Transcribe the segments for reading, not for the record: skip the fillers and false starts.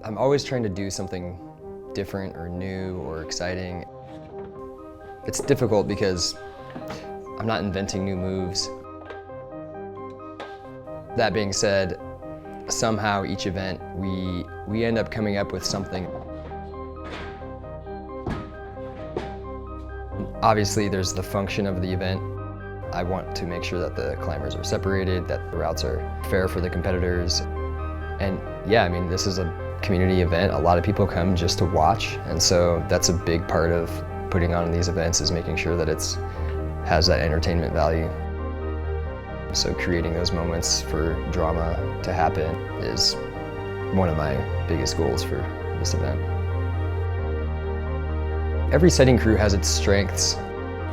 I'm always trying to do something different or new or exciting. It's difficult because I'm not inventing new moves. That being said, somehow each event we end up coming up with something. Obviously there's the function of the event. I want to make sure that the climbers are separated, that the routes are fair for the competitors. And yeah, I mean, this is a community event. A lot of people come just to watch, and so that's a big part of putting on these events, is making sure that it's has that entertainment value. So creating those moments for drama to happen is one of my biggest goals for this event. Every setting crew has its strengths.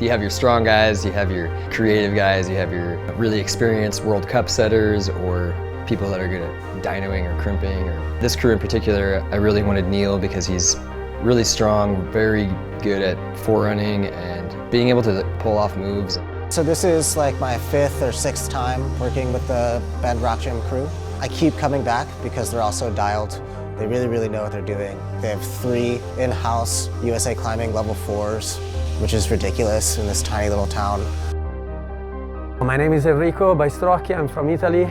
You have your strong guys, you have your creative guys, you have your really experienced World Cup setters, or people that are good at dynoing or crimping. Or this crew in particular, I really wanted Neil because he's really strong, very good at forerunning and being able to pull off moves. So this is like my 5th or 6th time working with the Bend Rock Gym crew. I keep coming back because they're also dialed. They really know what they're doing. They have 3 in-house USA Climbing level 4s, which is ridiculous in this tiny little town. My name is Enrico Baistrocchi, I'm from Italy.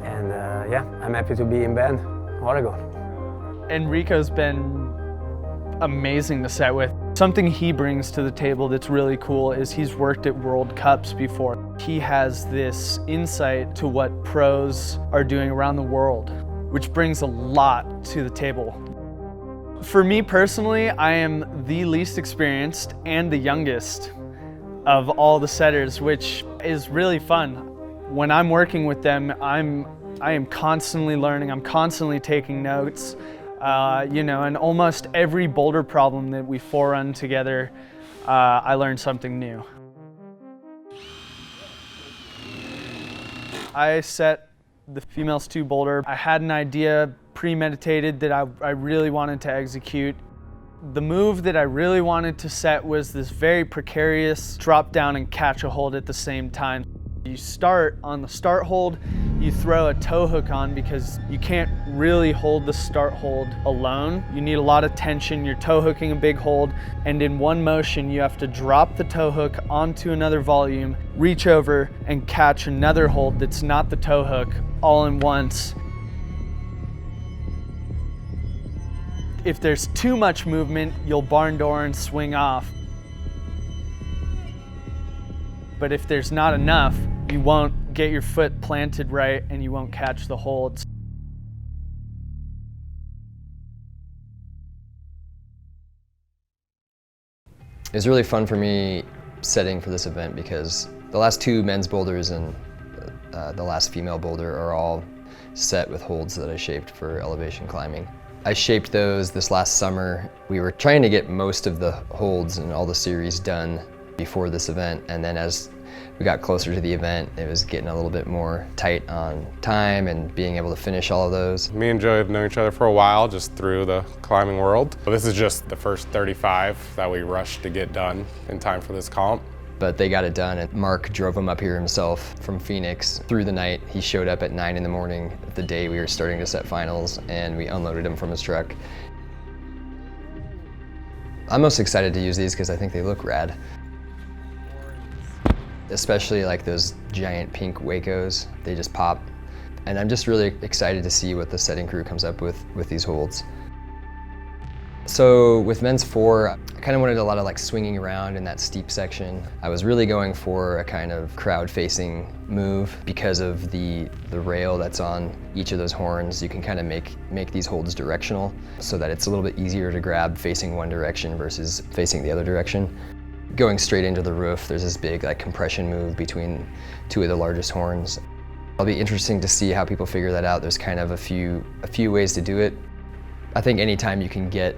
And yeah, I'm happy to be in Bend, Oregon. Enrico's been amazing to set with. Something he brings to the table that's really cool is he's worked at World Cups before. He has this insight to what pros are doing around the world, which brings a lot to the table. For me personally, I am the least experienced and the youngest of all the setters, which is really fun. When I'm working with them, I am constantly learning, I'm constantly taking notes. You know, and almost every boulder problem that we forerun together, I learned something new. I set the females 2 boulder. I had an idea premeditated that I really wanted to execute. The move that I really wanted to set was this very precarious drop down and catch a hold at the same time. You start on the start hold, you throw a toe hook on because you can't really hold the start hold alone. You need a lot of tension, you're toe hooking a big hold, and in one motion you have to drop the toe hook onto another volume, reach over and catch another hold that's not the toe hook all in once. If there's too much movement, you'll barn door and swing off. But if there's not enough, you won't get your foot planted right and you won't catch the holds. It was really fun for me setting for this event because the last 2 men's boulders and the last female boulder are all set with holds that I shaped for elevation climbing. I shaped those this last summer. We were trying to get most of the holds and all the series done before this event, and then as we got closer to the event, it was getting a little bit more tight on time and being able to finish all of those. Me and Joe have known each other for a while, just through the climbing world. But this is just the first 35 that we rushed to get done in time for this comp. But they got it done, and Mark drove him up here himself from Phoenix through the night. He showed up at 9 in the morning the day we were starting to set finals, and we unloaded him from his truck. I'm most excited to use these because I think they look rad. Especially like those giant pink Wacos, they just pop. And I'm just really excited to see what the setting crew comes up with these holds. So with men's 4, I kind of wanted a lot of like swinging around in that steep section. I was really going for a kind of crowd-facing move because of the rail that's on each of those horns. You can kind of make these holds directional so that it's a little bit easier to grab facing one direction versus facing the other direction. Going straight into the roof, there's this big like compression move between two of the largest horns. It'll be interesting to see how people figure that out. There's kind of a few ways to do it. I think anytime you can get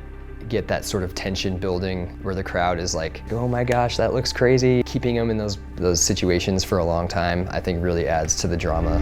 that sort of tension building where the crowd is like, oh my gosh, that looks crazy. Keeping them in those situations for a long time, I think really adds to the drama.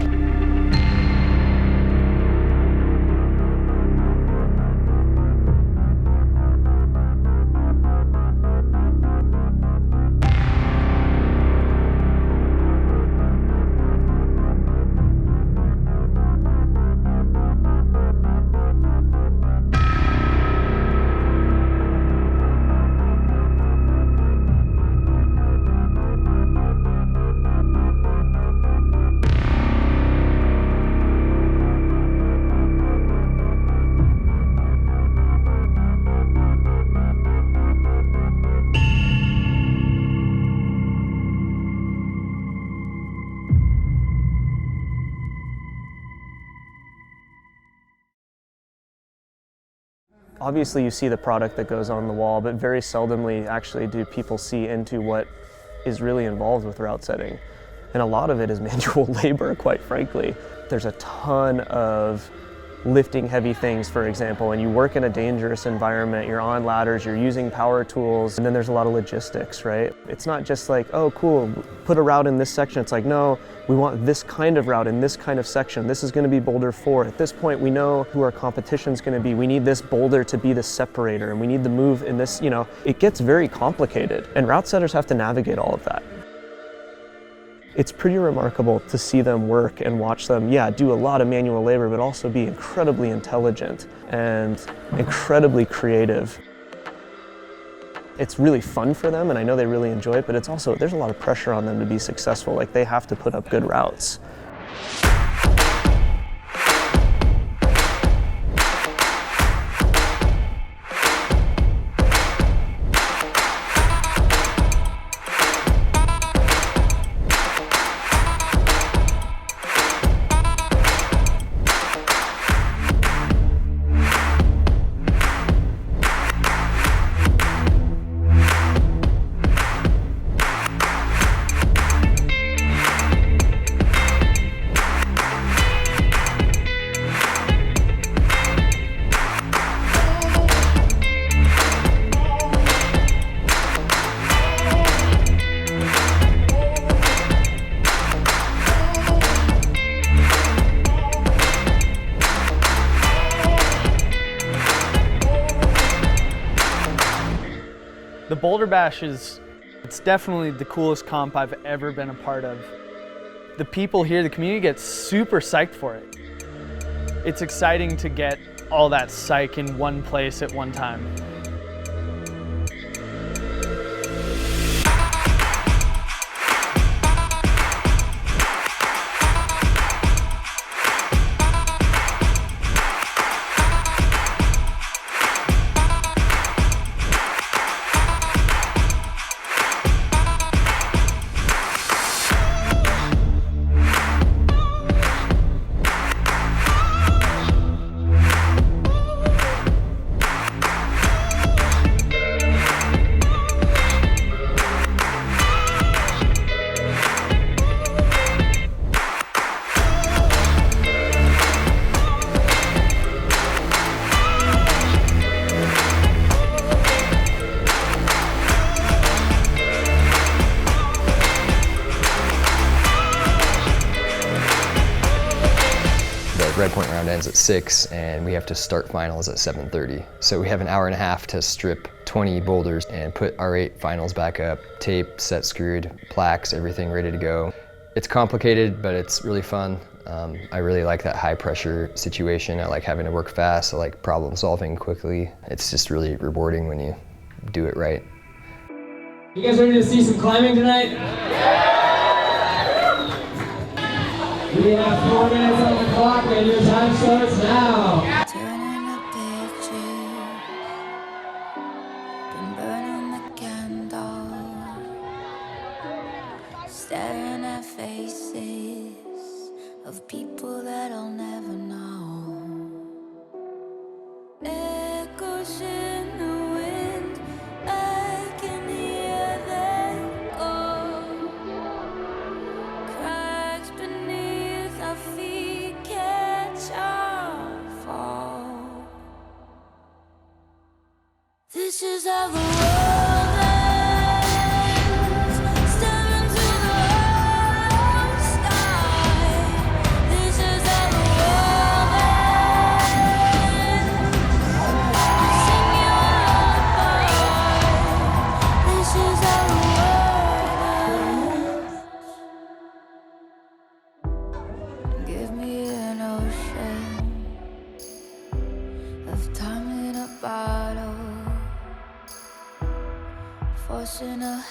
Obviously you see the product that goes on the wall, but very seldomly actually do people see into what is really involved with route setting. And a lot of it is manual labor, quite frankly. There's a ton of lifting heavy things, for example, and you work in a dangerous environment, you're on ladders, you're using power tools, and then there's a lot of logistics, right? It's not just like, oh cool, put a route in this section. It's like, no, we want this kind of route in this kind of section. This is gonna be Boulder 4. At this point, we know who our competition's gonna be. We need this boulder to be the separator, and we need the move in this, you know, it gets very complicated, and route setters have to navigate all of that. It's pretty remarkable to see them work and watch them, yeah, do a lot of manual labor, but also be incredibly intelligent and incredibly creative. It's really fun for them, and I know they really enjoy it, but it's also, there's a lot of pressure on them to be successful. Like, they have to put up good routes. The Boulder Bash it's definitely the coolest comp I've ever been a part of. The people here, the community gets super psyched for it. It's exciting to get all that psych in one place at one time. Red Point round ends at 6 and we have to start finals at 7:30. So we have an hour and a half to strip 20 boulders and put our 8 finals back up, tape, set screwed, plaques, everything ready to go. It's complicated, but it's really fun. I really like that high pressure situation. I like having to work fast. I like problem solving quickly. It's just really rewarding when you do it right. You guys ready to see some climbing tonight? We have 4 minutes on the clock and your time starts now. Turning the pages, been burning the candle, staring at faces of people that I'll never know. Echoes in the wind, I can hear them.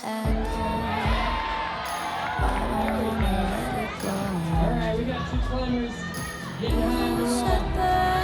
handhold. I don't wanna let it go. All right, we got 2 climbers getting high on the You wall. said that